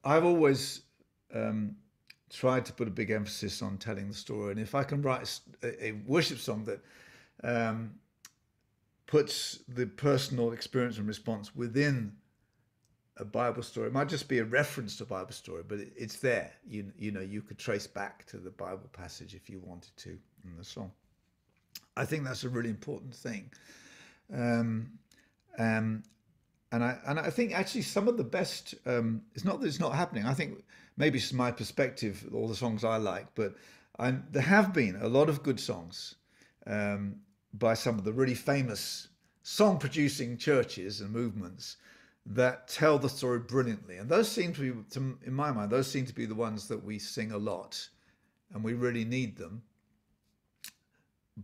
I've always tried to put a big emphasis on telling the story, and if I can write a worship song that um, puts the personal experience and response within a Bible story. It might just be a reference to a Bible story, but it's there. You know, you could trace back to the Bible passage if you wanted to in the song. I think that's a really important thing. Um, um, and I think actually some of the best. It's not that it's not happening. I think maybe it's my perspective, all the songs I like, but there have been a lot of good songs um, by some of the really famous song producing churches and movements that tell the story brilliantly. And those seem to be, in my mind, those seem to be the ones that we sing a lot, and we really need them.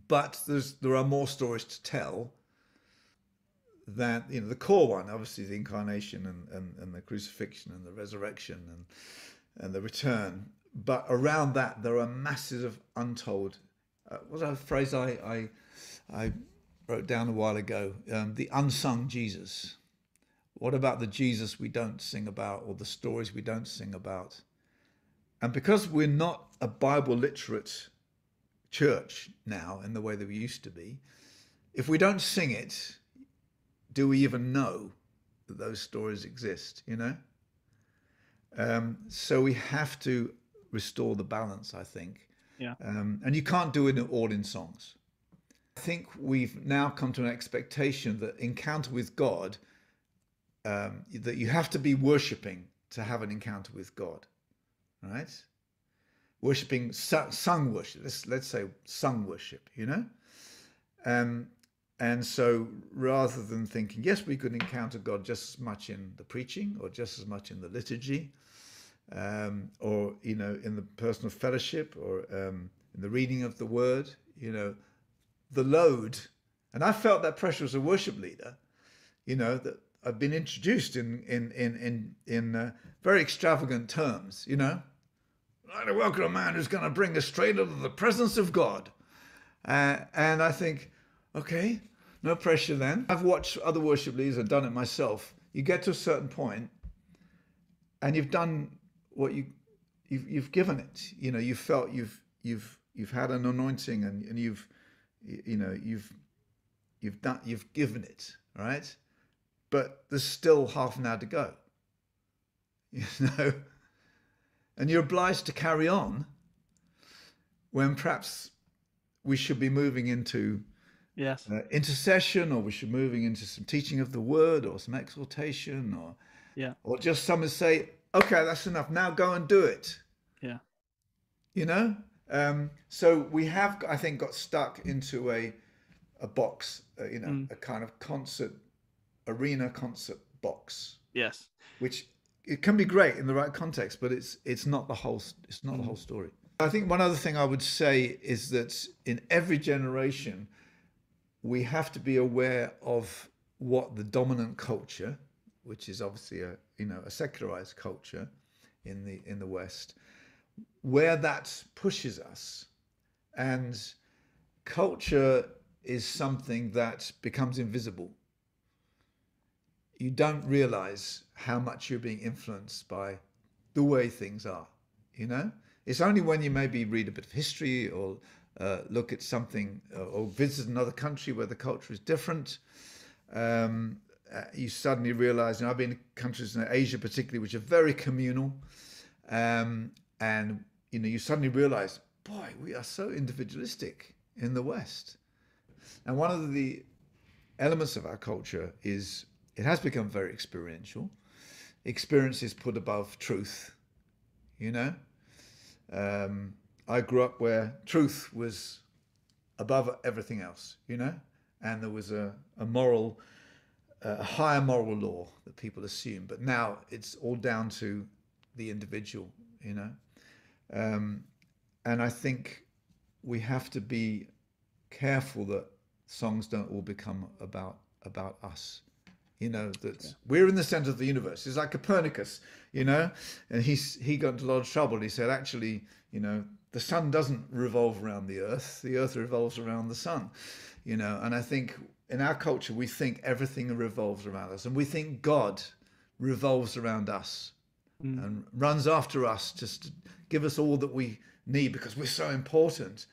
But there are more stories to tell than, you know, the core one, obviously the incarnation and the crucifixion and the resurrection and the return. But around that, there are masses of untold. What was that phrase I wrote down a while ago? The unsung Jesus. What about the Jesus we don't sing about, or the stories we don't sing about? And because we're not a Bible literate church now in the way that we used to be, if we don't sing it, do we even know that those stories exist, you know? So we have to restore the balance, I think. Yeah. And you can't do it all in songs. I think we've now come to an expectation that encounter with God, that you have to be worshipping to have an encounter with God, right? Worshipping, sung worship. Let's say sung worship, you know. And so rather than thinking, yes, we could encounter God just as much in the preaching, or just as much in the liturgy, or you know, in the personal fellowship, or in the reading of the Word, you know, the load. And I felt that pressure as a worship leader, you know, that I've been introduced in very extravagant terms, you know. I'd like to welcome a man who's going to bring us straight into the presence of God. And I think, okay, no pressure then. I've watched other worship leaders, I've done it myself. You get to a certain point and you've done what you've given it. You know, you felt you've had an anointing, and you've given it, right? But there's still half an hour to go, you know, and you're obliged to carry on when perhaps we should be moving into Yes. intercession, or we should be moving into some teaching of the word, or some exhortation, Yeah. or just someone say, okay, that's enough, now go and do it, Yeah. you know. So we have, I think, got stuck into a box, you know, a kind of arena concert box, Yes. which it can be great in the right context, but it's not the whole story. I think one other thing I would say is that in every generation, we have to be aware of what the dominant culture, which is obviously a secularized culture in the West, where that pushes us. And culture is something that becomes invisible. You don't realize how much you're being influenced by the way things are, you know? It's only when you maybe read a bit of history, or look at something, or visit another country where the culture is different, you suddenly realize, you know, I've been in countries in Asia particularly, which are very communal, and you know, you suddenly realize, boy, we are so individualistic in the West. And one of the elements of our culture is it has become very experiential. Experience is put above truth, you know. I grew up where truth was above everything else, you know, and there was a higher moral law that people assume. But now it's all down to the individual, you know. And I think we have to be careful that songs don't all become about us. You know, that we're in the center of the universe. It's like Copernicus, you know, and he got into a lot of trouble. He said, actually, you know, the sun doesn't revolve around the earth revolves around the sun, you know. And I think in our culture, we think everything revolves around us, and we think God revolves around us. Mm. and runs after us just to give us all that we need because we're so important.